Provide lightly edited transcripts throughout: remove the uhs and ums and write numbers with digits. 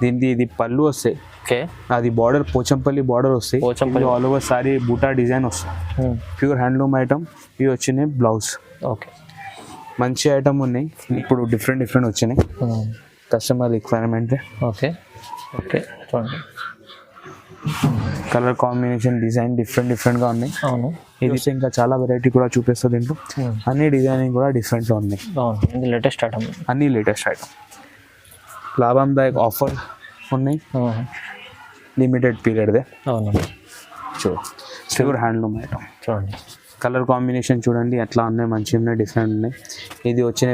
దీనికి ఇది పళ్ళు వస్తాయి, ఓకే, అది బార్డర్ పోచంపల్లి బార్డర్ వస్తాయి, ఆల్ ఓవర్ సారీ బూటా డిజైన్ వస్తుంది, ప్యూర్ హ్యాండ్లూమ్ ఐటమ్. ఇవి వచ్చినాయి బ్లౌజ్. ఓకే, మంచి ఐటమ్ ఉన్నాయి, ఇప్పుడు డిఫరెంట్ వచ్చినాయి కస్టమర్ రిక్వైర్మెంట్. ఓకే ఓకే, చూడండి కలర్ కాంబినేషన్ డిజైన్ డిఫరెంట్గా ఉన్నాయి. అవును, ఇది ఇంకా చాలా వెరైటీ కూడా చూపిస్తుంది దీంట్లో. అన్ని డిజైనింగ్ కూడా డిఫరెంట్గా ఉన్నాయి. అవును, లేటెస్ట్ ఐటమ్, అన్ని లేటెస్ట్ ఐటమ్. లాభందాయక ఆఫర్ ఉన్నాయి, లిమిటెడ్ పీరియడ్దే. అవును, ప్యూర్ హ్యాండ్లూమ్ ఐటమ్. చూడండి కలర్ కాంబినేషన్ చూడండి ఎట్లా ఉన్నాయి, మంచిగా ఉన్నాయి, డిఫరెంట్ ఉన్నాయి. ఇది వచ్చిన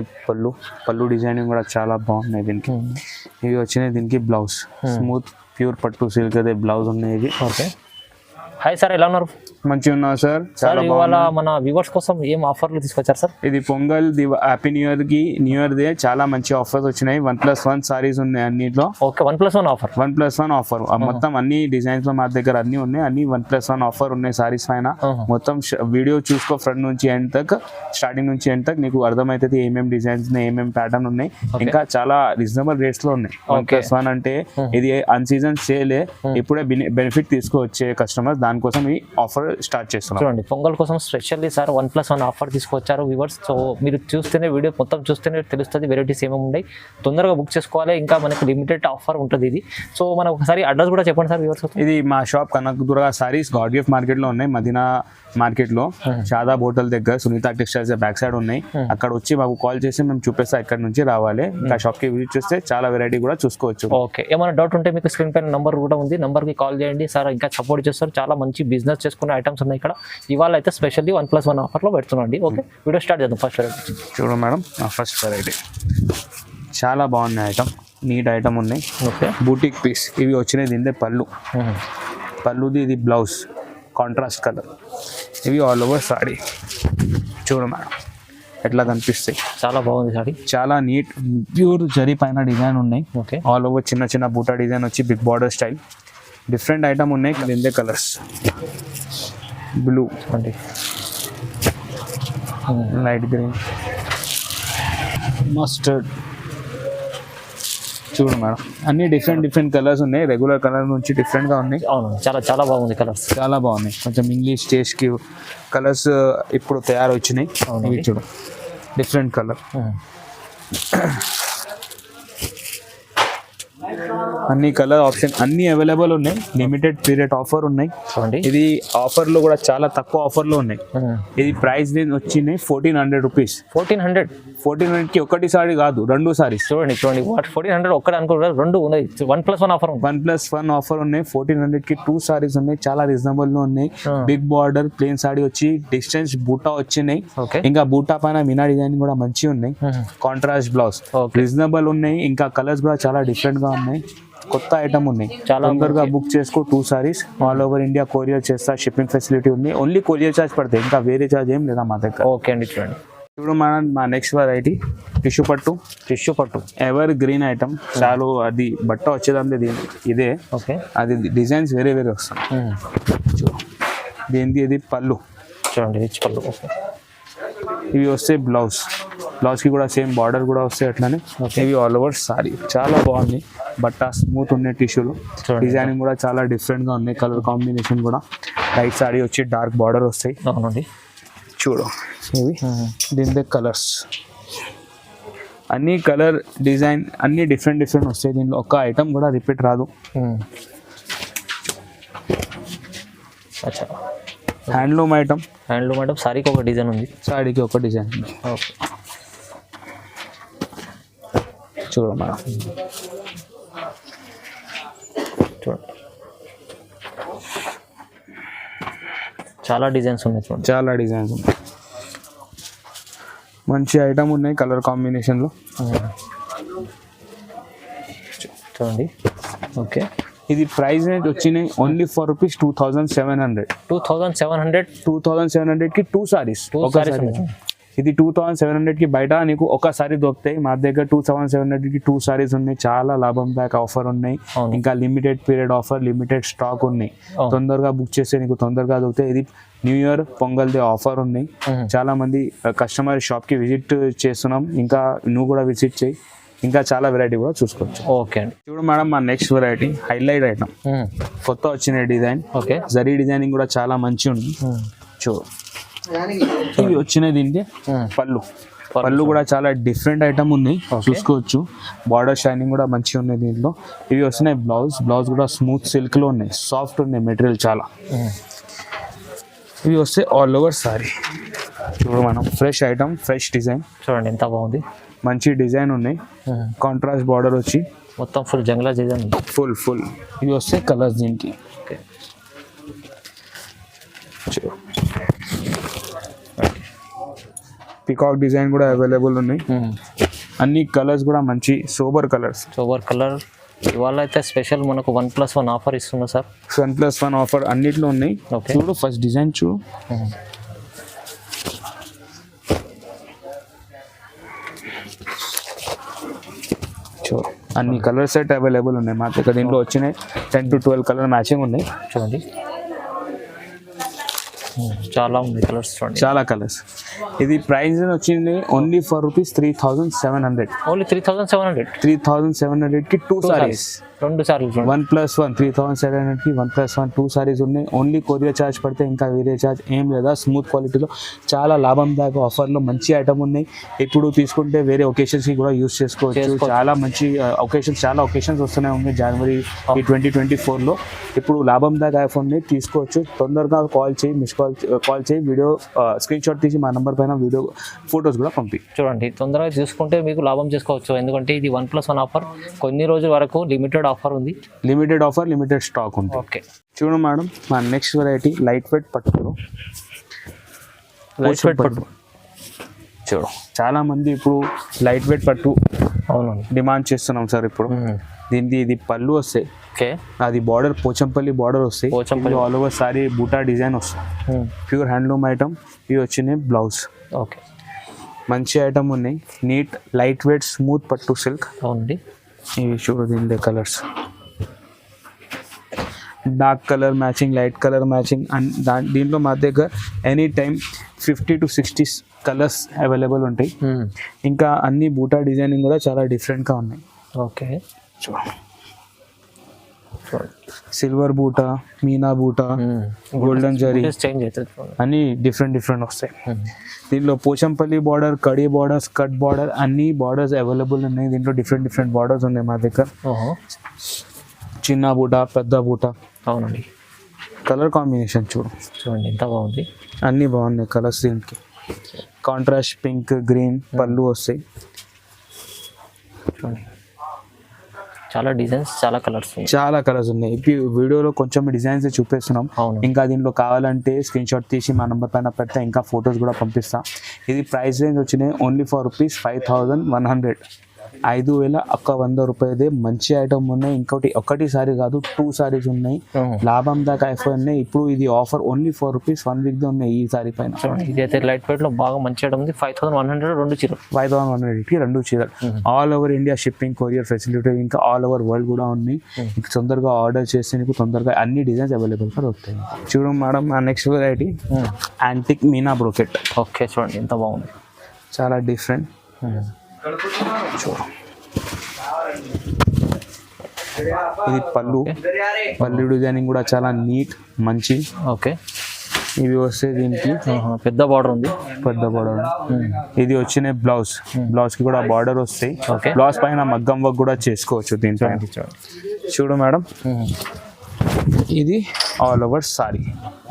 పళ్ళు డిజైనింగ్ కూడా చాలా బాగున్నాయి దీనికి. ఇవి వచ్చినాయి దీనికి బ్లౌజ్, స్మూత్ ప్యూర్ పట్టు సిల్క్ అదే బ్లౌజ్ ఉన్నాయి ఇవి. ఓకే. హాయ్ సార్, ఎలా ఉన్నారు? మంచిగా ఉన్నా సార్. చాలా ఇవాళ మన వ్యూవర్స్ కోసం ఏం ఆఫర్లు తీసుకొచ్చారు సార్? ఇది pongal happy new year day చాలా మంచి ఆఫర్స్ వచ్చినాయి. 1+1 సారీస్ ఉన్నాయి అన్నిట్లో. Okay, 1+1 offer. 1+1 ఆఫర్ మొత్తం అన్ని డిజైన్స్ లో మా దగ్గర అన్ని ఉన్నాయి. అన్ని 1+1 ఆఫర్ ఉన్నాయి సారీస్ పైన. మొత్తం వీడియో చూసుకో ఫ్రంట్ నుంచి ఎండ్ తక్, స్టార్టింగ్ నుంచి ఎండ్ తక్ నీకు అర్థమవుతుంది ఏమేమి డిజైన్స్ ఉన్నాయి, ఏమేమి ప్యాటర్న్ ఉన్నాయి. ఇంకా చాలా రీజనబుల్ రేట్స్ లో ఉన్నాయి. 1+1 అంటే ఇది అన్ సీజన్ సేలే, ఇప్పుడే బెనిఫిట్ తీసుకోవచ్చే కస్టమర్, దానికోసం ఈ ఆఫర్ స్టార్ట్ చేస్తున్నాం. చూడండి పొంగల్ కోసం స్పెషల్లీ సార్ 1+1 ఆఫర్ తీసుకొచ్చారు వ్యూవర్స్. సో మీరు చూస్తేనే వీడియో మొత్తం చూస్తేనే తెలుస్తుంది వెరైటీస్ ఏమేమి ఉన్నాయి. తొందరగా బుక్ చేసుకోవాలి, ఇంకా మనకి లిమిటెడ్ ఆఫర్ ఉంటుంది ఇది. సో మనం ఒకసారి అడ్రస్ కూడా చెప్పండి సార్ వ్యూవర్స్. ఇది మా shop Kanakadurga saris God gift market లో ఉన్నాయి, మదీనా మార్కెట్ లో షాదాబ్ హోటల్ దగ్గర సునీత టెక్స్టైల్స్ బ్యాక్ సైడ్ ఉన్నాయి. అక్కడ వచ్చి మాకు కాల్ చేసి మేము చూపిస్తాం ఎక్కడ నుంచి రావాలి. ఇంకా షాప్ కి విజిట్ చేస్తే చాలా వెరైటీ కూడా చూసుకోవచ్చు. ఓకే, ఏమైనా డౌట్ ఉంటే మీకు స్క్రీన్ పైన నంబర్ కూడా ఉంది, నంబర్ కి కాల్ చేయండి సార్. ఇంకా సపోర్ట్ చేస్తారు, చాలా మంచి బిజినెస్ చేసుకునే ఐటమ్స్ ఉన్నాయి ఇక్కడ. ఇవాళ అయితే స్పెషల్లీ 1+1 ఆఫర్ లో పెడుతున్నాండి. ఓకే, వీడియో స్టార్ట్ చేద్దాం. ఫస్ట్ వెరైటీ చూడండి మేడం, ఫస్ట్ వెరైటీ చాలా బాగున్నాయి ఐటమ్, నీట్ ఐటమ్ ఉన్నాయి. ఓకే, బూటిక్ పీస్ ఇవి వచ్చినాయి. దీంట్లో పళ్ళుది ఇది బ్లౌజ్ కాంట్రాస్ట్ కలర్, ఇవి ఆల్ ఓవర్ సారీ. చూడండి మేడం ఎట్లా కనిపిస్తాయి, చాలా బాగుంది సారీ, చాలా నీట్ ప్యూర్ జరీ పైన డిజైన్ ఉన్నాయి. ఓకే, ఆల్ ఓవర్ చిన్న బూటా డిజైన్ వచ్చి big border style, different item ఉన్నాయి. దీంట్లో కలర్స్ బ్లూ అండి, లైట్ గ్రీన్, మస్టర్డ్. చూడు మేడం అన్ని డిఫరెంట్ కలర్స్ ఉన్నాయి, రెగ్యులర్ కలర్ నుంచి డిఫరెంట్ గా ఉన్నాయి. అవును, చాలా బాగుంది కలర్స్, చాలా బాగున్నాయి. కొంచెం ఇంగ్లీష్ టేస్ట్ కి కలర్స్ ఇప్పుడు తయారు వచ్చినాయి. ఇవి చూడు డిఫరెంట్ కలర్, అన్ని కలర్ ఆప్షన్ అన్ని అవైలబుల్ ఉన్నాయి. లిమిటెడ్ పీరియడ్ ఆఫర్ ఉన్నాయి. ఇది ఆఫర్ లో కూడా చాలా తక్కువ ఆఫర్ లో ఉన్నాయి. ఇది ప్రైస్ వచ్చినాయి 1400 రూపీస్. 1400 కి ఒకటి సారీ కాదు, 2 సారీస్. చూడండి 1400 ఒక్కటి అనుకుంటారు, 2 ఉన్నాయి. 1+1 ఆఫర్ ఉంది. 1+1 ఆఫర్ ఉన్నాయి. 1400 కి 2 సారీస్ ఉన్నాయి, చాలా రీజనబుల్ లో ఉన్నాయి. బిగ్ బార్డర్ ప్లేన్ సారీ వచ్చి డిస్టెన్స్ బూటా వచ్చినాయి. ఇంకా బూటా పైన మీనా డిజైన్ కూడా మంచిగా ఉన్నాయి. కాంట్రాస్ట్ బ్లౌజ్ రీజనబుల్ ఉన్నాయి. ఇంకా కలర్స్ కూడా చాలా డిఫరెంట్ గా ఉన్నాయి. కొత్త ఐటమ్ ఉన్నాయి, తొందరగా బుక్ చేసుకో. 2 saris all over India courier చేస్తా, షిప్పింగ్ ఫెసిలిటీ ఉంది. ఓన్లీ కొరియర్ చార్జ్ పడతాయి, ఇంకా వేరే చార్జ్ ఏం లేదా మా దగ్గర. ఓకే అండి, చూడండి ఇప్పుడు మా నెక్స్ట్ వెరైటీ టిష్యూ పట్టు ఎవర్ గ్రీన్ ఐటమ్. చాలు అది బట్ట వచ్చేదంటే ఇదే. ఓకే, అది డిజైన్స్ వేరే వస్తాయి. దేనికి ఇది పళ్ళు చూడండి, రిచ్ పళ్ళు. ఇవి వస్తే బ్లౌజ్ కి కూడా సేమ్ బార్డర్ కూడా వస్తాయి అట్లానే. ఇవి ఆల్ ఓవర్ సారీ చాలా బాగుంది. బట్ట స్మూత్ ఉన్నాయి, టిష్యూలు డిజైనింగ్ కూడా చాలా డిఫరెంట్ గా ఉన్నాయి. కలర్ కాంబినేషన్ కూడా లైట్ సారీ వచ్చి డార్క్ బార్డర్ వస్తాయి. అవునండి, చూడు ఇవి దీని కలర్స్ అన్ని కలర్ డిజైన్ అన్ని డిఫరెంట్ వస్తాయి. దీనిలో ఒక ఐటమ్ కూడా రిపీట్ రాదు. హ్యాండ్లూమ్ ఐటమ్ సారీకి ఒక డిజైన్ ఉంది. సారీకి ఒక డిజైన్ ఉంది. ఓకే, చూడు మేడం చూడండి చాలా డిజైన్స్ ఉన్నాయి. చూడండి చాలా డిజైన్స్ ఉన్నాయి, మంచి ఐటమ్ ఉన్నాయి కలర్ కాంబినేషన్లో. చూడండి. ఓకే, ఇది ప్రైస్ రేంజ్ వచ్చినాయి ఓన్లీ ఫర్ రూపీస్ 2700. 2700 కి 2 సారీస్. ఇది 2700 కి బయట నీకు ఒక సారీ దొరుకుతాయి, మా దగ్గర 2700 కి 2 సారీస్ ఉన్నాయి. చాలా లాభందాయక ఆఫర్ ఉన్నాయి. ఇంకా limited period offer, limited stock ఉన్నాయి. తొందరగా బుక్ చేస్తే నీకు తొందరగా దొరుకుతాయి. ఇది new year pongal day offer ఉన్నాయి. చాలా మంది కస్టమర్ షాప్ కి విజిట్ చేస్తున్నాం, ఇంకా నువ్వు కూడా విజిట్ చేయి. ఇంకా చాలా వెరైటీ కూడా చూసుకోవచ్చు. ఓకే అండి. చూడు మేడం మా నెక్స్ట్ వెరైటీ హైలైట్ ఐటమ్, కొత్త వచ్చిన డిజైన్. ఓకే, జరీ డిజైనింగ్ కూడా చాలా మంచిగా ఉంది. చూడు ఇవి వచ్చినాయి దీనికి పళ్ళు కూడా చాలా డిఫరెంట్ ఐటమ్ ఉన్నాయి చూసుకోవచ్చు. బార్డర్ షైనింగ్ కూడా మంచిగా ఉన్నాయి దీంట్లో. ఇవి వస్తున్నాయి బ్లౌజ్ కూడా స్మూత్ సిల్క్ లో ఉన్నాయి, సాఫ్ట్ ఉన్నాయి మెటీరియల్ చాలా. ఇవి వస్తే ఆల్ ఓవర్ సారీ. చూడు మనం ఫ్రెష్ ఐటమ్, ఫ్రెష్ డిజైన్. చూడండి ఎంత బాగుంది, మంచి డిజైన్ ఉన్నాయి. కాంట్రాస్ట్ బార్డర్ వచ్చి మొత్తం ఫుల్ జంగ్లా డిజైన్, ఫుల్. ఇవి వస్తే కలర్స్ దీనికి. పికాక్ డిజైన్ కూడా అవైలబుల్ ఉన్నాయి. అన్ని కలర్స్ కూడా మంచి సోబర్ కలర్. ఇవాళ అయితే స్పెషల్ మనకు 1+1 ఆఫర్ ఇస్తున్నా సార్. 1+1 ఆఫర్ అన్నిట్లో ఉన్నాయి. చూడు ఫస్ట్ డిజైన్ చూడు. చూడు అన్ని కలర్ సెట్ అవైలబుల్ ఉన్నాయి మా దగ్గర. దీంట్లో వచ్చినాయి 10 to 12 కలర్ మ్యాచింగ్ ఉన్నాయి. చూడండి చాలా ఉంది కలర్స్, చూడండి చాలా కలర్స్. ఇది ప్రైస్ వచ్చింది ఓన్లీ ఫర్ రూపీస్ 3,700. ఓన్లీ 3,700. 3,700 కి 2 సారీస్, 2 సారీస్. 1+1 3,700 కి 1+1 2 సారీస్ ఉన్నాయి. ఓన్లీ కొరియర్ ఛార్జ్ పడితే, ఇంకా వేరే ఛార్జ్ ఏం లేదా. స్మూత్ క్వాలిటీలో చాలా లాభందాయక ఆఫర్లో మంచి ఐటమ్ ఉన్నాయి. ఇప్పుడు తీసుకుంటే వేరే ఒకేషన్స్కి కూడా యూస్ చేసుకోవచ్చు. చాలా మంచి చాలా ఒకేషన్స్ వస్తున్నాయి ఉన్నాయి జనవరి 2024లో. ఇప్పుడు లాభందాయక ఐఫోన్ని తీసుకోవచ్చు. తొందరగా కాల్ చేయి, వీడియో స్క్రీన్ షాట్ తీసి మా నంబర్ పైన వీడియో ఫొటోస్ కూడా పంపి. చూడండి తొందరగా తీసుకుంటే మీకు లాభం చేసుకోవచ్చు. ఎందుకంటే ఇది 1+1 ఆఫర్, కొన్ని రోజుల వరకు లిమిటెడ్ ఆఫర్ ఉంది. లిమిటెడ్ స్టాక్ ఉంది. ఓకే చూడు మేడం మా నెక్స్ట్ వెరైటీ లైట్ వెయిట్ పట్టు. చూడు చాలా మంది ఇప్పుడు లైట్ వెయిట్ పట్టు డిమాండ్ చేస్తున్నాం సార్. ఇప్పుడు దీనికి ఇది పళ్ళు వస్తాయి. ఓకే, అది బార్డర్ పోచంపల్లి బార్డర్ వస్తాయి. ఆల్ ఓవర్ సారీ బూటా డిజైన్ వస్తాయి. Pure handloom item. ఇవి వచ్చినాయి బ్లౌజ్. ఓకే, మంచి ఐటమ్ ఉన్నాయి. నీట్ లైట్ వెయిట్ స్మూత్ పట్టు సిల్క్. అవునండి. ఇవి చూడు దీంట్లో colours, dark colour matching, light colour matching. And దీంట్లో మా దగ్గర any time 50 to 60 colours available ఉంటాయి. ఇంకా అన్ని బూటా డిజైనింగ్ కూడా చాలా డిఫరెంట్గా ఉన్నాయి. ఓకే, సిల్వర్ బూటా, మీనా బూటా, గోల్డెన్ జరీ అన్ని డిఫరెంట్ వస్తాయి. దీంట్లో పోచంపల్లి బార్డర్, కడి బార్డర్, స్కట్ బార్డర్ అన్ని బార్డర్స్ అవైలబుల్ ఉన్నాయి. దీంట్లో డిఫరెంట్ బార్డర్స్ ఉన్నాయి మా దగ్గర. చిన్న బూటా, పెద్ద బూటా. అవునండి. కలర్ కాంబినేషన్ చూడండి ఎంత బాగుంది. అన్ని బాగున్నాయి కలర్స్. దీనికి కాంట్రాస్ట్ పింక్, గ్రీన్ పళ్ళు వస్తాయి. చాలా డిజైన్స్, చాలా కలర్స్ ఉన్నాయి. ఇప్పుడు వీడియోలో కొంచెం డిజైన్స్ చూపిస్తున్నాం. ఇంకా దీంట్లో కావాలంటే స్క్రీన్ షాట్ తీసి మా నెంబర్ పైన పెడితే ఇంకా ఫొటోస్ కూడా పంపిస్తాం. ఇది ప్రైస్ రేంజ్ వచ్చినాయి ఓన్లీ ఫర్ రూపీస్ 5,100. 5,100 రూపాయలదే మంచి ఐటమ్ ఉన్నాయి. ఒకటి సారీ కాదు, 2 సారీస్ ఉన్నాయి. లాభం దాకా ఐఫోన్ ఉన్నాయి. ఇప్పుడు ఇది offer only for rupees 1 week they ఉన్నాయి ఈ సారీ పైన. ఇదైతే లైట్ వెయిట్ లో బాగా మంచి ఐటమ్ ఉంది. 5,100 2 చీరలు. 5,100 కి 2 చీరలు. All over India shipping, courier facility, ఇంకా ఆల్ ఓవర్ వరల్డ్ కూడా ఉన్నాయి. ఇంకా తొందరగా ఆర్డర్ చేస్తే నీకు తొందరగా అన్ని డిజైన్స్ అవైలబుల్ గా వస్తాయి. చూడు మేడం ఆ next variety antique Meena brocade. Okay, చూడండి ఎంత బాగుంది, చాలా డిఫరెంట్. ఇది పళ్ళు డిజైనింగ్ కూడా చాలా నీట్ మంచి. ఓకే, ఇవి వస్తే దీనికి పెద్ద బార్డర్ ఉంది. ఇది వచ్చిన బ్లౌజ్ కి కూడా బార్డర్ వస్తాయి. బ్లౌజ్ పైన మగ్గం వర్క్ కూడా చేసుకోవచ్చు దీంట్లో. చూడు మేడం ఇది all over sorry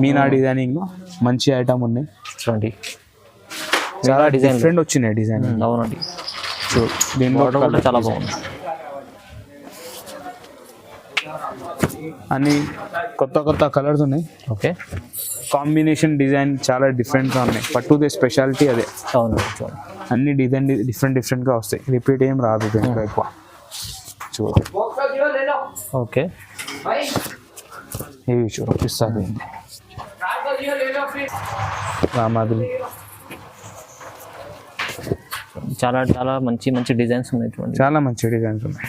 Meena designing లో మంచి ఐటమ్ ఉన్నాయి. చూడండి చాలా డిఫరెంట్ వచ్చినాయి డిజైన్. అవునండి, దీంట్లో చాలా బాగుంది. అన్ని కొత్త కలర్స్ ఉన్నాయి. ఓకే, కాంబినేషన్ డిజైన్ చాలా డిఫరెంట్గా ఉన్నాయి. పట్టుదే స్పెషాలిటీ అదే. అవును, అన్ని డిజైన్ డిఫరెంట్గా వస్తాయి. రిపీట్ ఏం రాదు దీంట్లో ఎక్కువ. చూడు ఓకే, ఇవి చూపిస్తుంది రామాదులు. చాలా మంచి డిజైన్స్ ఉన్నాయి. చాలా మంచి డిజైన్స్ ఉన్నాయి.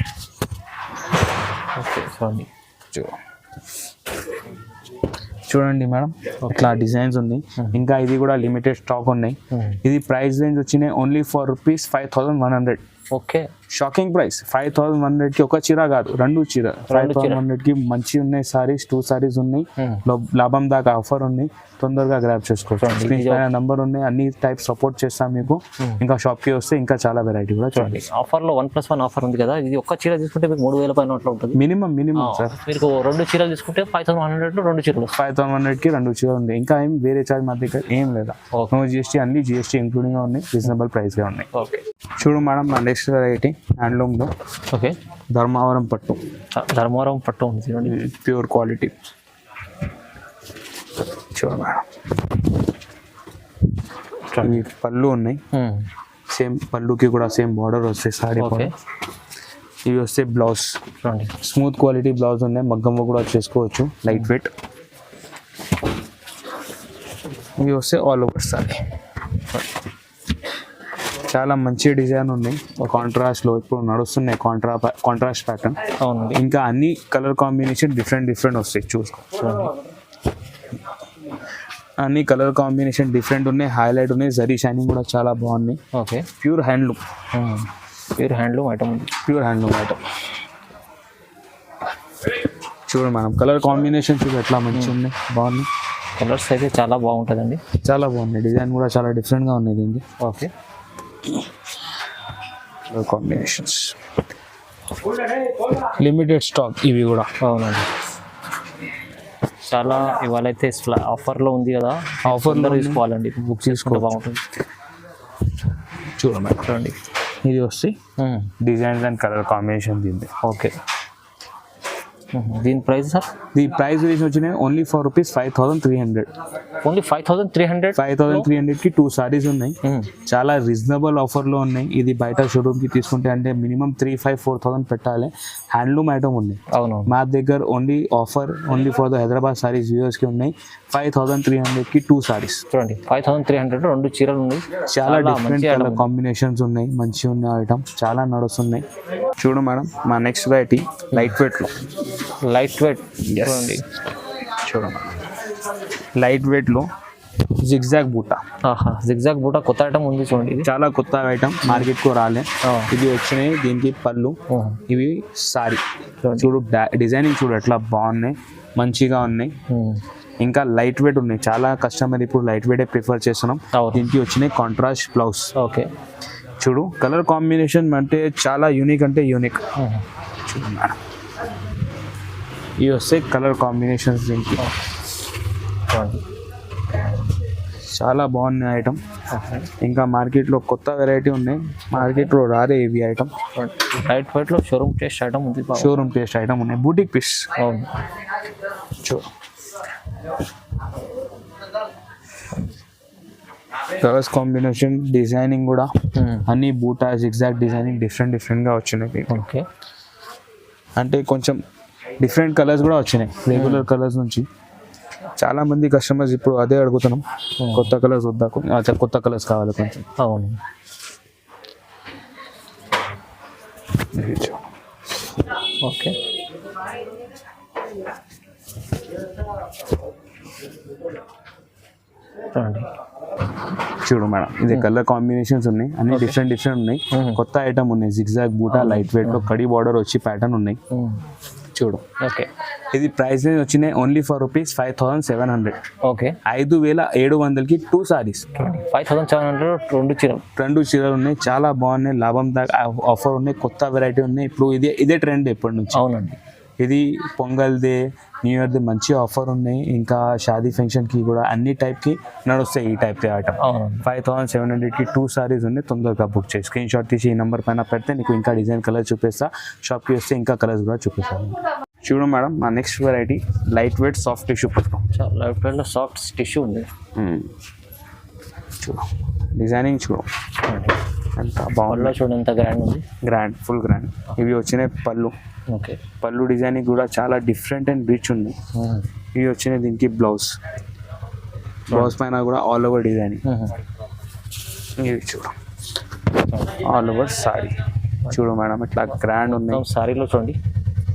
ఓకే, చూడండి మేడం ఇట్లా డిజైన్స్ ఉన్నాయి. ఇంకా ఇది కూడా లిమిటెడ్ స్టాక్ ఉన్నాయి. ఇది ప్రైస్ రేంజ్ వచ్చినాయి only for rupees 5,100. Okay. Shocking price 5100 కి ఒక చీర కాదు, రెండు చీర 5100 కి మంచి ఉన్నాయి సారీస్, 2 సారీస్ ఉన్నాయి. లాభం దాకా ఆఫర్ ఉన్నాయి, తొందరగా గ్రాబ్ చేసుకోవచ్చు. నంబర్ ఉన్నాయి, అన్ని టైప్ సపోర్ట్ చేస్తాం మీకు. ఇంకా షాప్ కి వస్తే ఇంకా చాలా వెరైటీ కూడా చూడండి. ఆఫర్ లో 1+1 ఆఫర్ ఉంది కదా, ఇది ఒక్క చీర తీసుకుంటే మీకు 3000 పైన అట్లా ఉంటుంది మినిమం సార్. మీకు 2 చీరలు తీసుకుంటే 5100 2 చీరలు 5100 కి 2 చీరలు ఉంది. ఇంకా ఏం వేరే చార్జ్ మా దగ్గర ఏం లేదా. జిఎస్టీ అన్ని జిఎస్టీ ఇంక్లూడింగ్ గా ఉన్నాయి, రీజనబుల్ ప్రైస్ గా ఉన్నాయి. ఓకే. చూడు మేడం, నా నెక్స్ట్ వెరైటీ హ్యాండ్లూమ్ లో. ఓకే. ధర్మవరం పట్టు ఉంది చూడండి, ప్యూర్ క్వాలిటీ. చూడు మేడం, ఇవి పళ్ళు ఉన్నాయి, సేమ్ పళ్ళుకి కూడా సేమ్ బార్డర్ వస్తాయి సారీ. ఇవి వస్తే బ్లౌజ్, స్మూత్ క్వాలిటీ బ్లౌజ్ ఉన్నాయి, మగ్గమ్మ కూడా చేసుకోవచ్చు, లైట్ వెయిట్. ఇవి వస్తే ఆల్ ఓవర్ సారీ. చాలా మంచి డిజైన్ ఉన్నాయి, కాంట్రాస్ట్ లో ఇప్పుడు నడుస్తున్నాయి, కాంట్రాస్ట్ ప్యాటర్న్. ఇంకా అన్ని కలర్ కాంబినేషన్ డిఫరెంట్ వస్తాయి, చూసుకో. అన్ని కలర్ కాంబినేషన్ డిఫరెంట్ ఉన్నాయి, హైలైట్ ఉన్నాయి, జరీ షైనింగ్ కూడా చాలా బాగున్నాయి. ఓకే. Pure handloom item. చూడు మనం కలర్ కాంబినేషన్ చూడు ఎట్లా మంచిగా ఉన్నాయి, బాగున్నాయి. కలర్స్ అయితే చాలా బాగుంటుందండి, చాలా బాగున్నాయి. డిజైన్ కూడా చాలా డిఫరెంట్గా ఉన్నాయి దీనికి. Okay. Colour combinations limited stock ఇవి కూడా. అవునండి, చాలా ఇవాళ అయితే ఆఫర్లో ఉంది కదా, ఆఫర్లో తీసుకోవాలండి, బుక్ చేసుకుంటే బాగుంటుంది. చూడండి, ఇది వస్తే డిజైన్స్ అండ్ కలర్ కాంబినేషన్ దీన్ని. ఓకే. దీని ప్రైస్ సార్? దీని ప్రైస్ వచ్చినాయి ఓన్లీ ఫర్ రూపీస్ 5300. ఓన్లీ 5300 కి 2 సారీస్ ఉన్నాయి, చాలా రీజనబుల్ ఆఫర్ లో ఉన్నాయి. ఇది బయట షోరూమ్ కి తీసుకుంటే అంటే మినిమం 3500-4000 పెట్టాలి. హ్యాండ్లూమ్ ఐటమ్ ఉన్నాయి. అవును, మా దగ్గర only offer only for the Hyderabad saris viewers కి ఉన్నాయి. 5300 కి 2 సారీస్. చూడండి, 5300 2 చీరలు ఉన్నాయి, చాలా డిఫరెంట్ కలర్ కాంబినేషన్స్ ఉన్నాయి, మంచిగా ఉన్న ఐటమ్, చాలా నడుస్తున్నాయి. చూడు మేడం, మా నెక్స్ట్ వెరైటీ లైట్ వెయిట్ లో. చూడండి, లైట్ వెయిట్ లో జిగ్జాగ్ బూటా. జిగ్జాగ్ బూటా కొత్త ఐటమ్ ఉంది చూడండి, ఇది చాలా కొత్త ఐటమ్, మార్కెట్ కు రాలే. ఇది వచ్చినాయి, దీనికి పళ్ళు, ఇవి సారీ. చూడు డిజైనింగ్ చూడు ఎట్లా బాగున్నాయి, మంచిగా ఉన్నాయి. ఇంకా లైట్ వెయిట్ ఉన్నాయి, చాలా కస్టమర్ ఇప్పుడు లైట్ వెయిట్ ప్రిఫర్ చేస్తున్నాం. దీనికి వచ్చినాయి కాంట్రాస్ట్ బ్లౌజ్. ఓకే. చూడు కలర్ కాంబినేషన్ అంటే చాలా యూనిక్ అంటే యూనిక్. చూడు మేడం, ఇవి వస్తే కలర్ కాంబినేషన్స్ దీనికి చాలా బాగున్నాయి ఐటమ్. ఇంకా మార్కెట్లో కొత్త వెరైటీ ఉన్నాయి, మార్కెట్లో రాదే ఇవి ఐటమ్. లైట్ వెయిట్ లో షోరూమ్ టేస్ట్ ఐటమ్ ఉంది, షోరూమ్ టేస్ట్ ఐటమ్ ఉన్నాయి, boutique piece. Colours combination, designing కూడా అన్ని బూటా జిగ్జాగ్ డిజైనింగ్ డిఫరెంట్ గా వచ్చినాయి. ఓకే. అంటే కొంచెం డిఫరెంట్ కలర్స్ కూడా వచ్చినాయి రెగ్యులర్ కలర్స్ నుంచి. చాలా మంది కస్టమర్స్ ఇప్పుడు అదే అడుగుతున్నాం, కొత్త కలర్స్ వద్దా, కొత్త కలర్స్ కావాలి కొంచెం. అవును. ఓకే. చూడు మేడం, ఇది కలర్ కాంబినేషన్స్ ఉన్నాయి, అన్ని డిఫరెంట్ ఉన్నాయి. కొత్త ఐటమ్ ఉన్నాయి, జిగ్జాగ్ బూటా లైట్ వెయిట్ లో కడి బార్డర్ వచ్చి ప్యాటర్న్ ఉన్నాయి. చూడు. ఓకే. ఇది ప్రైస్ వచ్చినాయి ఓన్లీ ఫర్ రూపీస్ 5700. ఓకే. 5700 కి 2 సారీస్. 5700 2 చీరలు ఉన్నాయి, చాలా బాగున్నాయి, లాభం దాకా ఆఫర్ ఉన్నాయి, కొత్త వెరైటీ ఉన్నాయి. ఇప్పుడు ఇదే ట్రెండ్ ఎప్పటి నుంచి. అవునండి, ఇది పొంగల్దే, న్యూ ఇయర్ది మంచి ఆఫర్ ఉన్నాయి. ఇంకా షాదీ ఫంక్షన్కి కూడా అన్ని టైప్కి నడుస్తాయి ఈ టైప్ ఐటమ్. 5700కి 2 సారీస్ ఉన్నాయి, తొందరగా బుక్ చేసి స్క్రీన్ షాట్ తీసి ఈ నెంబర్ పైన పెడితే నీకు ఇంకా డిజైన్ కలర్ చూపిస్తా. షాప్కి వస్తే ఇంకా కలర్స్ కూడా చూపిస్తాను. చూడు మేడం, మా next variety light weight soft tissue పట్టుకో. లైట్ వెయిట్లో సాఫ్ట్ టిష్యూ ఉంది. చూడు డిజైనింగ్ చూడు ఎంత బాగుంది, చూడు ఎంత గ్రాండ్ ఉంది, ఫుల్ గ్రాండ్. ఇవి వచ్చినాయి పళ్ళు. ఓకే. పళ్ళు డిజైనింగ్ కూడా చాలా డిఫరెంట్ అండ్ రిచ్ ఉంది. ఇవి వచ్చినాయి దీనికి బ్లౌజ్ పైన కూడా ఆల్ ఓవర్ డిజైనింగ్. ఇవి చూడు ఆల్ ఓవర్ సారీ. చూడు మేడం ఇట్లా గ్రాండ్ ఉంది సారీలో, చూడండి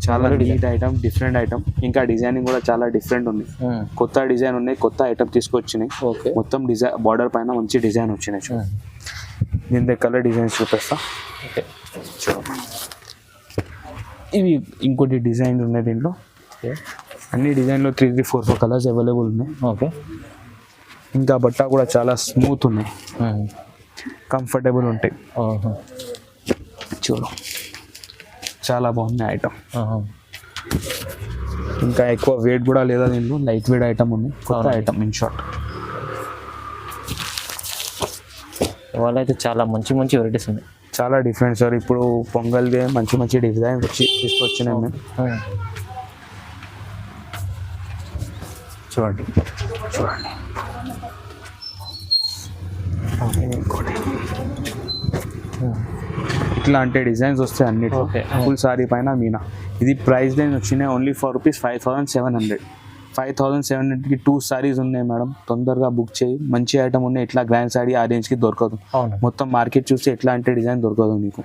చాలా నీట్ ఐటమ్, డిఫరెంట్ ఐటమ్. ఇంకా డిజైనింగ్ కూడా చాలా డిఫరెంట్ ఉంది, కొత్త డిజైన్ ఉన్నాయి, కొత్త ఐటమ్ తీసుకొచ్చినాయి. మొత్తం డిజైన్ బార్డర్ పైన మంచి డిజైన్ వచ్చినాయి. చూడు దీని కలర్ డిజైన్స్ చూపిస్తా. ఇవి ఇంకోటి డిజైన్ ఉన్నాయి దీంట్లో. అన్ని డిజైన్లో 3, 4, 4 కలర్స్ అవైలబుల్ ఉన్నాయి. ఓకే. ఇంకా బట్ట కూడా చాలా స్మూత్ ఉన్నాయి, కంఫర్టబుల్ ఉంటాయి. చూడు చాలా బాగున్నాయి ఐటమ్. ఇంకా ఎక్కువ వెయిట్ కూడా లేదా దీంట్లో, లైట్ వెయిట్ ఐటమ్ ఉంది, కొత్త ఐటమ్ ఇన్ షార్ట్. ఇవాళ అయితే చాలా మంచి మంచి వెరైటీస్ ఉన్నాయి, చాలా డిఫరెంట్ సార్. ఇప్పుడు పొంగల్ది మంచి మంచి డిజైన్ తీసుకొచ్చినాయి మేము. చూడండి చూడండి ఇట్లాంటి డిజైన్స్ వస్తాయి అన్నిట్లో. ఫుల్ సారీ పైన మీనా. ఇది ప్రైస్ రేంజ్ వచ్చినాయి ఓన్లీ ఫర్ రూపీస్ 5,700. 5,700కి 2 సారీస్ ఉన్నాయి మేడం. తొందరగా బుక్ చేయి, మంచి ఐటమ్ ఉన్నాయి. ఇట్లా గ్రాండ్ సారీ ఆ రేంజ్కి దొరకదు. మొత్తం మార్కెట్ చూస్తే ఎట్లాంటి డిజైన్ దొరకదు మీకు.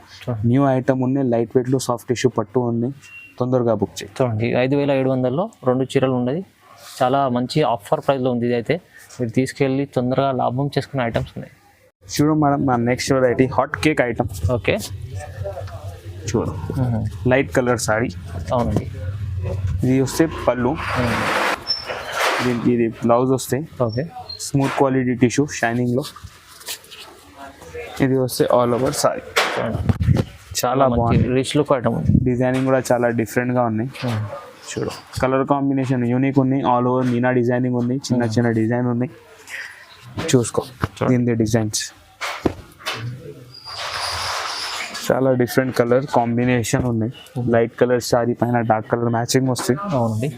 న్యూ ఐటమ్ ఉన్నాయి, లైట్ వెయిట్లో సాఫ్ట్ టిష్యూ పట్టు ఉన్నాయి. తొందరగా బుక్ చేయి. చూడండి 5,700లో 2 చీరలు ఉన్నది. చాలా మంచి ఆఫర్ ప్రైస్లో ఉంది. ఇది అయితే మీరు తీసుకెళ్ళి తొందరగా లాభం చేసుకునే ఐటమ్స్ ఉన్నాయి. చూడు మేడం, మా next variety hot cake item. Okay. చూడు లైట్ కలర్ సారీ. అవునండి. ఇది వస్తే పళ్ళు, దీనికి ఇది బ్లౌజ్ వస్తాయి. ఓకే. స్మూత్ క్వాలిటీ టిష్యూ షైనింగ్లో. ఇది వస్తే ఆల్ ఓవర్ సారీ. చాలా బాగుంది, రిచ్ లుక్ ఐటమ్ ఉంది. డిజైనింగ్ కూడా చాలా డిఫరెంట్గా ఉన్నాయి. చూడు కలర్ కాంబినేషన్ యూనిక్ ఉన్నాయి. ఆల్ ఓవర్ మీనా డిజైనింగ్ ఉంది, చిన్న చిన్న డిజైన్ ఉన్నాయి. చూసుకో దీని డిజైన్స్ చాలా డిఫరెంట్ కలర్ కాంబినేషన్ ఉన్నాయి. లైట్ కలర్ సారీ పైన డార్క్ కలర్ మ్యాచింగ్ వస్తుంది. అవునండి.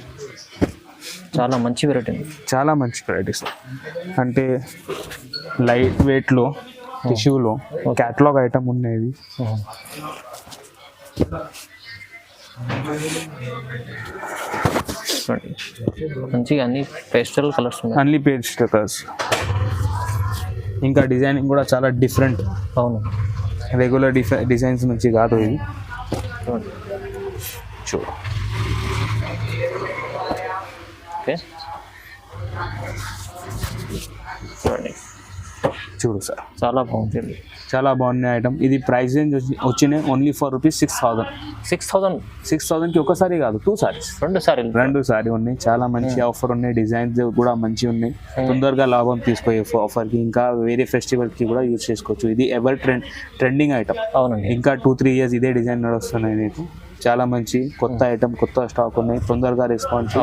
చాలా మంచి వెరైటీ, చాలా మంచి వెరైటీస్. అంటే లైట్ వెయిట్లో టిష్యూలో క్యాటలాగ్ ఐటమ్ ఉన్నాయి. మంచిగా అన్ని పేస్టల్ కలర్స్ ఉన్నాయి. అన్ని పేస్టల్ కలర్స్. ఇంకా డిజైనింగ్ కూడా చాలా డిఫరెంట్. అవును. రెగ్యులర్ డిజైన్స్ నుంచి కాదు ఇది. చూడు ఓకే. చూడండి చూడు సార్ చాలా బాగుంది, చాలా బాగున్నాయి ఐటమ్. ఇది ప్రైస్ రేంజ్ వచ్చినాయి ఓన్లీ ఫర్ రూపీస్ 6,000. 6,000కి ఒకసారి కాదు, 2 సారీస్, 2 సారీ ఉన్నాయి. చాలా మంచి ఆఫర్ ఉన్నాయి, డిజైన్స్ కూడా మంచిగా ఉన్నాయి. తొందరగా లాభం తీసుకోయే ఆఫర్కి. ఇంకా వేరే ఫెస్టివల్కి కూడా యూజ్ చేసుకోవచ్చు. ఇది ఎవర్ ట్రెండింగ్ ఐటమ్. అవునండి. ఇంకా 2-3 ఇయర్స్ ఇదే డిజైన్ నడుస్తున్నాయి నీకు. చాలా మంచి కొత్త ఐటమ్, కొత్త స్టాక్ ఉన్నాయి. తొందరగా రెస్పాన్స్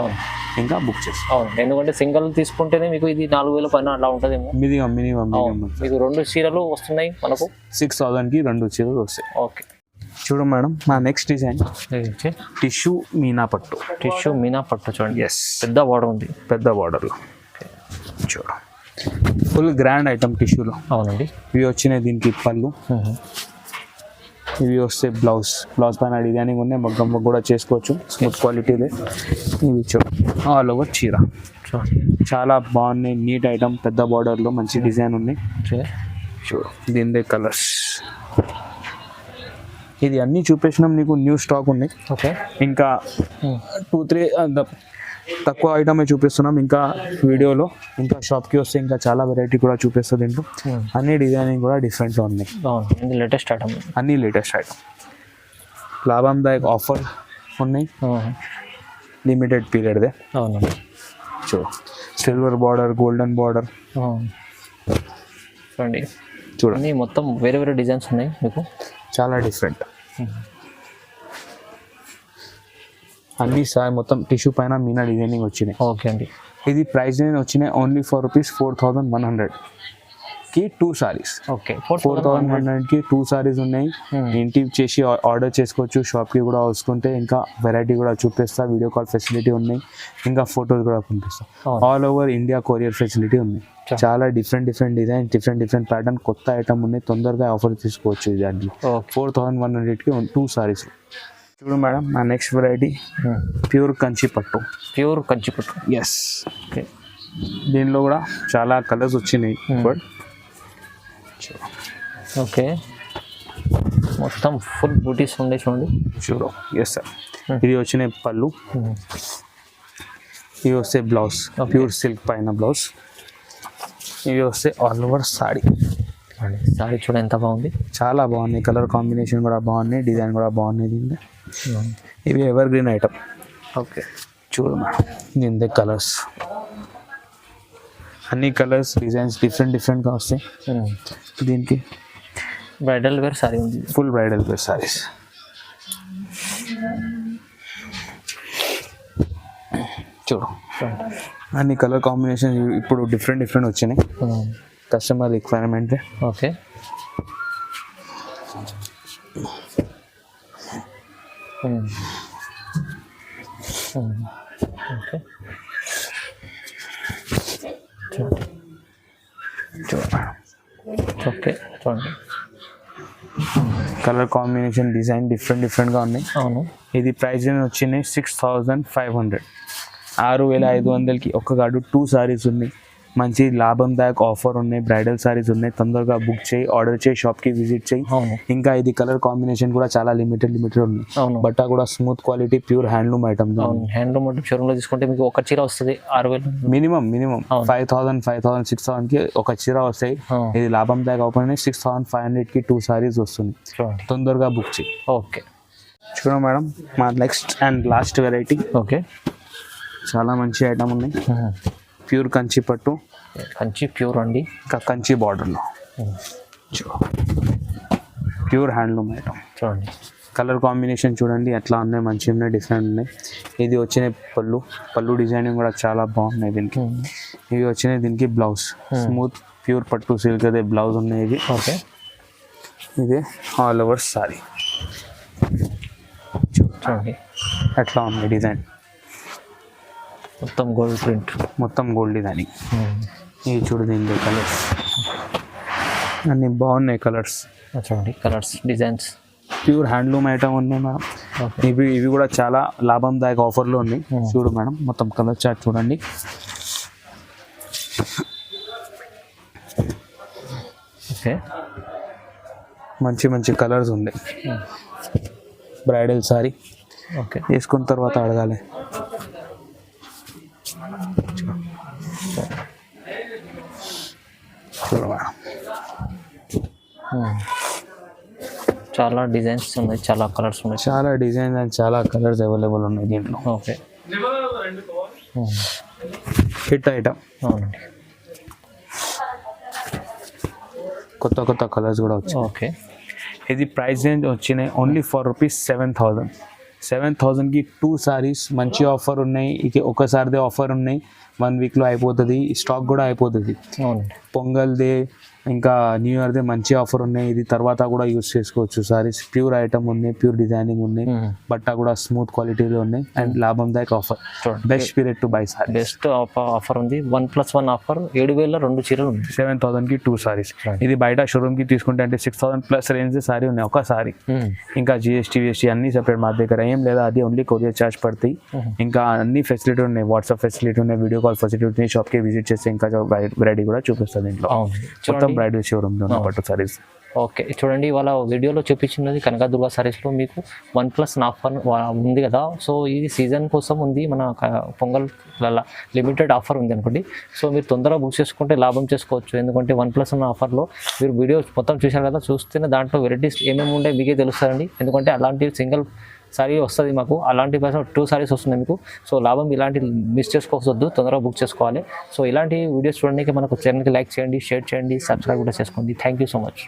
ఇంకా బుక్ చేసి. అవును, ఎందుకంటే సింగిల్ తీసుకుంటేనే మీకు ఇది 4,000 పైన అలా ఉంటుంది. మినిమం మీకు 2 చీరలు వస్తున్నాయి మనకు. 6,000కి 2 చీరలు వస్తాయి. ఓకే. చూడు మేడం, మా నెక్స్ట్ డిజైన్ టిష్యూ మీనా పట్టు. టిష్యూ మీనా పట్టు చూడండి. ఎస్, పెద్ద బార్డర్ ఉంది, పెద్ద బార్డర్లో. చూడు ఫుల్ గ్రాండ్ ఐటమ్ టిష్యూలో. అవునండి. ఇవి వచ్చినాయి దీనికి పళ్ళు. ఇవి వస్తే బ్లౌజ్ పైన డిజైనింగ్ ఉన్నాయి. మగ్గం కూడా చేసుకోవచ్చు, స్మూత్ క్వాలిటీలే. ఇవి చూడు ఆల్ ఓవర్ చీర. చాలా బాగున్నాయి, నీట్ ఐటమ్, పెద్ద బార్డర్లో మంచి డిజైన్ ఉన్నాయి. చూడు దీని కలర్స్. ఇది అన్నీ చూపించినాం నీకు. న్యూ స్టాక్ ఉన్నాయి. ఓకే. ఇంకా 2-3 తక్కువ ఐటమే చూపిస్తున్నాం. ఇంకా వీడియోలో ఇంకా షాప్కి వస్తే ఇంకా చాలా వెరైటీ కూడా చూపిస్తుంది. దీంట్లో అన్ని డిజైనింగ్ కూడా డిఫరెంట్గా ఉన్నాయి. లేటెస్ట్ ఐటమ్, అన్ని లేటెస్ట్ ఐటమ్. లాభందాయక ఆఫర్ ఉన్నాయి, లిమిటెడ్ పీరియడ్దే. అవునండి. చూడు సిల్వర్ బార్డర్, గోల్డెన్ బార్డర్. చూడండి చూడండి మొత్తం వేరే వేరే డిజైన్స్ ఉన్నాయి మీకు, చాలా డిఫరెంట్. అన్ని సార్ మొత్తం టిష్యూ పైన మీనా డిజైనింగ్ వచ్చినాయి. ఓకే అండి. ఇది ప్రైస్ రేంజ్ వచ్చినాయి ఓన్లీ ఫర్ రూపీస్ 4,100కి 2 సారీస్. ఓకే. 4,100కి 2 సారీస్ ఉన్నాయి. ఇంటికి చేసి ఆర్డర్ చేసుకోవచ్చు, షాప్కి కూడా వస్తుంటే. ఇంకా వెరైటీ కూడా చూపిస్తా, వీడియో కాల్ ఫెసిలిటీ ఉన్నాయి. ఇంకా ఫొటోస్ కూడా పంపిస్తా. All over India courier facility ఉంది. చాలా డిఫరెంట్ డిజైన్, డిఫరెంట్ ప్యాటర్న్, కొత్త ఐటమ్ ఉన్నాయి. తొందరగా ఆఫర్ తీసుకోవచ్చు. ఇది అన్ని 4,100కి 2 సారీస్. చూడు మేడం, నా నెక్స్ట్ వెరైటీ ప్యూర్ కంచి పట్టు. ఎస్. ఓకే. దీనిలో కూడా చాలా కలర్స్ వచ్చినాయి. బట్ ఓకే, మొత్తం ఫుల్ బూటీస్ ఉండే చూడండి. చూడు. Yes sir. ఇది వచ్చినాయి పళ్ళు. ఇవి వస్తే బ్లౌజ్, ప్యూర్ సిల్క్ పైన బ్లౌజ్. ఇవి వస్తే ఆల్ ఓవర్ సారీ. సారీ చూడ ఎంత బాగుంది. చాలా బాగున్నాయి, కలర్ కాంబినేషన్ కూడా బాగున్నాయి, డిజైన్ కూడా బాగున్నాయి దీంట్లో. ఇవి ఎవర్ గ్రీన్ ఐటమ్. ఓకే చూడు మేడం, దీని కలర్స్ అన్ని కలర్స్ డిజైన్స్ డిఫరెంట్గా వస్తాయి. దీనికి బ్రైడల్ వేర్ సారీ ఉంది, ఫుల్ బ్రైడల్ వేర్ సారీస్. చూడు అన్ని కలర్ కాంబినేషన్ ఇప్పుడు డిఫరెంట్ వచ్చినాయి, customer requirement. Okay okay okay చూడండి, కలర్ కాంబినేషన్ డిజైన్ డిఫరెంట్గా ఉన్నాయి. అవును, ఇది ప్రైస్ వచ్చినాయి 6500, 6500కి ఒక కాడు 2 సారీస్ ఉన్నాయి. మంచి లాభందాయక ఆఫర్ ఉన్నాయి, బ్రైడల్ సారీస్ ఉన్నాయి. తొందరగా బుక్ చేయి, ఆర్డర్ చేయి, షాప్కి విజిట్ చేయి. ఇంకా ఇది కలర్ కాంబినేషన్ కూడా చాలా లిమిటెడ్ ఉన్నాయి. బట్ట కూడా smooth quality, pure handloom item. Handloom showroom లో తీసుకుంటే మీకు ఒక చీర వస్తుంది 6000 మినిమం 5000, 6000కి ఒక చీర వస్తాయి. ఇది లాభందాయక ఆఫర్ 6500కి 2 సారీస్ వస్తుంది. తొందరగా బుక్ చేయి. ఓకే చూడండి మేడం, మా next and last variety. Okay చాలా మంచి ఐటమ్ ఉన్నాయి. ప్యూర్ కంచి పట్టు, కంచి ప్యూర్ అండి, ఇంకా కంచి బార్డర్లో ప్యూర్ హ్యాండ్లూమ్ ఐటమ్. చూడండి కలర్ కాంబినేషన్ చూడండి ఎట్లా ఉన్నాయి, మంచిగా ఉన్నాయి, డిఫరెంట్ ఉన్నాయి. ఇది వచ్చిన పళ్ళు డిజైనింగ్ కూడా చాలా బాగున్నాయి దీనికి. ఇవి వచ్చినాయి దీనికి బ్లౌజ్, స్మూత్ ప్యూర్ పట్టు సిల్క్ అదే బ్లౌజ్ ఉన్నాయి ఇది. ఓకే ఇది ఆల్ ఓవర్ సారీ. చూడండి ఎట్లా ఉంది డిజైన్, మొత్తం గోల్డ్ ప్రింట్, మొత్తం గోల్డ్ డిజైనింగ్. ఇవి చూడు దీనికి కలర్స్ అన్నీ బాగున్నాయి. కలర్స్ చూడండి, colours designs pure handloom item ఉన్నాయి మేడం. ఇవి కూడా చాలా లాభందాయక ఆఫర్లో ఉన్నాయి. చూడు మేడం, మొత్తం కలర్ చార్ట్ చూడండి. ఓకే మంచి కలర్స్ ఉన్నాయి. బ్రైడల్ సారీ ఓకే తీసుకున్న తర్వాత అడగాలి. చూడు మేడం, చాలా డిజైన్స్ ఉన్నాయి, చాలా కలర్స్ ఉన్నాయి, చాలా డిజైన్స్ అండ్ చాలా కలర్స్ అవైలబుల్ ఉన్నాయి దీంట్లో. Okay hit item. అవునండి, కొత్త కలర్స్ కూడా వచ్చాయి. ఓకే ఇది ప్రైస్ రేంజ్ వచ్చినాయి ఓన్లీ ఫర్ రూపీస్ 7000కి 2 సారీస్. మంచి ఆఫర్ ఉన్నాయి, ఇక ఒకసారిదే ఆఫర్ ఉన్నాయి. 1 వీక్లో అయిపోతుంది, స్టాక్ కూడా అయిపోతుంది. పొంగల్దే ఇంకా న్యూ ఇయర్దే మంచి ఆఫర్ ఉన్నాయి. ఇది తర్వాత కూడా యూజ్ చేసుకోవచ్చు. సారీస్ ప్యూర్ ఐటమ్ ఉన్నాయి, ప్యూర్ డిజైనింగ్ ఉన్నాయి, బట్ట కూడా స్మూత్ క్వాలిటీలో ఉన్నాయి అండ్ లాభందాయక offer. Best period to buy sari. Best offer ఉంది, 1+1 ఆఫర్. 7000 2 చీరలు ఉంది. 7000కి 2 సారీస్. ఇది బయట షోరూమ్కి తీసుకుంటే అంటే 6000+ రేంజ్ సారీ ఉన్నాయి ఒక సారీ. ఇంకా జిఎస్టీ అన్ని సెపరేట్ మా దగ్గర ఏం లేదా, అది ఓన్లీ కొరియర్ ఛార్జ్ పడతాయి. ఇంకా అన్ని ఫెసిలిటీ ఉన్నాయి, వాట్సాప్ ఫెసిలిటీ ఉన్నాయి, వీడియో కాల్ ఫెసిలిటీ ఉన్నాయి. షాప్కి విజిట్ చేస్తే ఇంకా వెరైటీ కూడా చూపిస్తుంది ఇంట్లో. మొత్తం బ్రైడల్ షోరూమ్ పట్టు సారీస్. ఓకే చూడండి, వాళ్ళ వీడియోలో చూపించినది కనకదుర్గ సారీస్లో మీకు 1+1 ఆఫర్ ఉంది కదా. సో ఇది సీజన్ కోసం ఉంది, మన పొంగల్ లిమిటెడ్ ఆఫర్ ఉంది అనుకోండి. సో మీరు తొందరగా బుక్ చేసుకుంటే లాభం చేసుకోవచ్చు. ఎందుకంటే 1+1 ఆఫర్లో మీరు వీడియో మొత్తం చూశారు కదా, చూస్తేనే దాంట్లో వెరైటీస్ ఏమేమి ఉంటాయి మీకే తెలుస్తారండి. ఎందుకంటే అలాంటి సింగిల్ సారీ వస్తుంది మాకు, అలాంటి పైసలు 2 సారీస్ వస్తుంది మీకు. సో లాభం ఇలాంటి మిస్ చేసుకోవద్దు, తొందరగా బుక్ చేసుకోవాలి. సో ఇలాంటి వీడియోస్ చూడడానికి మనకు ఛానల్కి లైక్ చేయండి, షేర్ చేయండి, సబ్స్క్రైబ్ కూడా చేసుకోండి. Thank you so much.